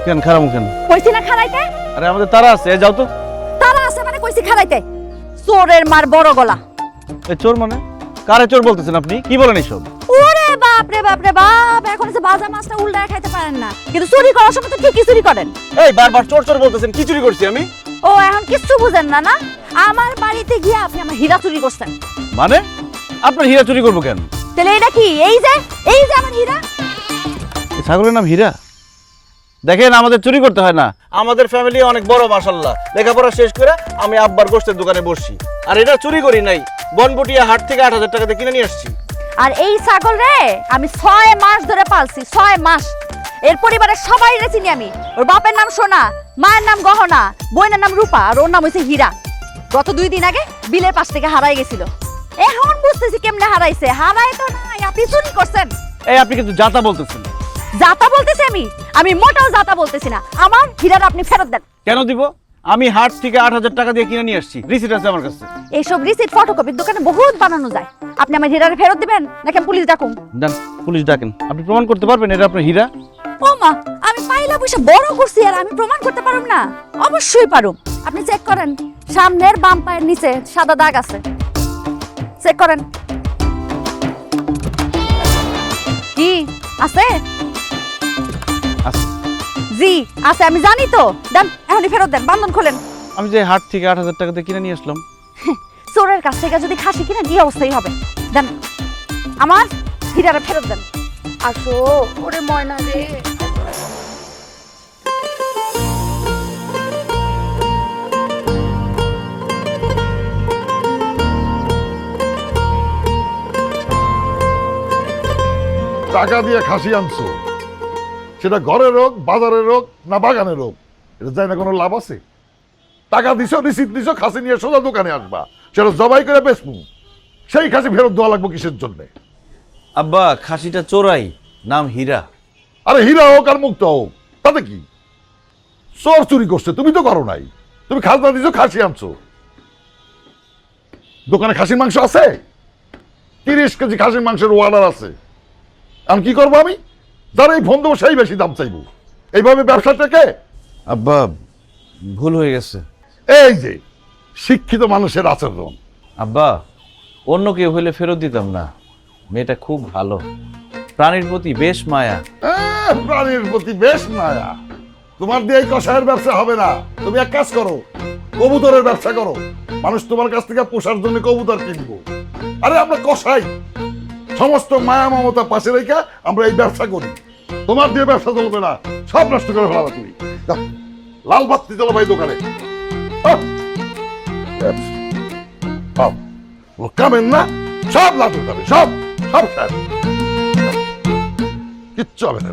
কেন খারাপ কেন? কইছি না খারাইতে? আরে আমাদের তারা আছে, যাও তো। তারা আছে মানে কইছি খারাইতে। চোরের মার বড় গলা। এই চোর মানে? কারে চোর বলতেছেন আপনি? কি বলেন এইসব? ওরে বাপ রে বাপ রে বাপ, এখন যে বাজা মাছটা উল্টায় খাইতে পারেন না, কিন্তু চুরি করার সময় তো ঠিকই চুরি করেন। এই বারবার চোর চোর বলতেছেন, কি চুরি করছি আমি? ও এখন কিচ্ছু বুঝেন না না? আমার বাড়িতে গিয়ে আপনি আমার হীরা চুরি করছেন। মানে আপনার হীরা চুরি করবো কেন? তাহলে এটা কি? এই যে আমার হীরা। এই ছাগলের নাম হীরা? দেখেন আমাদের চুরি করতে হয় না, আমাদের ফ্যামিলি অনেক বড় মাশাআল্লাহ। লেখাপড়া শেষ করে আমি আব্বার গোশতের দোকানে বসছি, আর এটা চুরি করি নাই, বনবটিয়া হাট থেকে ৮,০০০ টাকা দিয়ে কিনে নিয়ে আসছি। আর এই ছাগল রে আমি ৬ মাস ধরে পালছি, ৬ মাস। এর পরিবারের সবাই রে চিনি আমি। ওর বাপের নাম সোনা, মায়ের নাম গহনা, বোনের নাম রূপা, আর ওর নাম হইছে হীরা। গত 2 দিন আগে বিলের পাশ থেকে হারাই গেছিল। এখন বুঝতেছি কেমনে হারাইছে। হারাই তো নাই, আপনি চুরি করছেন। এই আপনি কিন্তু যাতা বলতেছেন। জাতা বলতেছি আমি মোটাও জাতা বলতেছি না। আমার হীরাটা আপনি ফেরত দেন। কেন দিব? আমি হাট থেকে ৮,০০০ টাকা দিয়ে কিনে নিয়ে আসছি, রিসিট আছে আমার কাছে। এইসব রিসিট ফটোকপির দোকানে বহুত বানানো যায়। আপনি আমার হীরাটা ফেরত দিবেন নাকি আমি পুলিশ ডাকুম? দেন, পুলিশ ডাকেন। আপনি প্রমাণ করতে পারবেন এটা আপনার হীরা? ও মা, আমি পাইলা পয়সা বড় করছি আর আমি প্রমাণ করতে পারুম না? অবশ্যই পারুম। আপনি চেক করেন, সামনের বাম পায়ের নিচে সাদা দাগ আছে, চেক করেন। কি আছে? আছে। জি আছে, আমি জানি তো। দেন, এখনই ফেরত দেন, বান্ধন খোলেন। আমি যে হাট থেকে ৮,০০০ টাকা দিয়ে কিনে নিয়ে আসলাম। চোরের কাছ থেকে যদি খাসি কিনে এই অবস্থাই হবে। দেন, আমার হীরাটা ফেরত দেন। আসো ওরে ময়না রে। টাকা দিয়ে খাসি আনছো, সেটা ঘরের হোক, বাজারের হোক, না বাগানের হোক, এটা যায় না কোনো লাভ আছে? টাকা দিছো, রিসিট দিছো, খাসি নিয়ে সোজা দোকানে আসবা, সেটা জবাই করে বেচমু। সেই খাসি ফেরত দেওয়া লাগবো কিসের জন্যে? আব্বা, খাসিটা চোরাই, নাম হীরা। আরে হীরা হোক আর মুক্ত হোক, তাতে কি? চোর চুরি করছে, তুমি তো করো নাই। তুমি খাজনা দিছো, খাসি আনছো। দোকানে খাসির মাংস আছে, 30 কেজি খাসির মাংসের অর্ডার আছে। আমি কি করবো? আমি যারা এই ফোন দেবো সেই বেশি দাম চাইবো। এইভাবে ব্যবসাটাকে? আব্বা, ভুল হয়ে গেছে। এই যে শিক্ষিত মানুষের আচরণ। আব্বা, অন্য কেউ হইলে ফেরত দিতাম না। মেয়েটা খুব ভালো, প্রাণীর প্রতি বেশ মায়া। প্রাণীর প্রতি বেশ মায়া? তোমার দিয়ে এই কষায়ের ব্যবসা হবে না। তুমি এক কাজ করো, কবুতরের ব্যবসা করো। মানুষ তোমার কাছ থেকে পোষার জন্য কবুতর কিনবো। আরে আমরা কষাই, সমস্ত মায়া মমতা পাশে রেখে আমরা এই ব্যবসা করি। তোমার দিয়ে ব্যবসা চলবে না, সব নষ্ট করে ফেলাবে তুমি। যাও, লাল বাতি চলো ভাই দোকানে। কামেন না, সব লাটু যাবে, সব সব কিচ্ছু হবে না।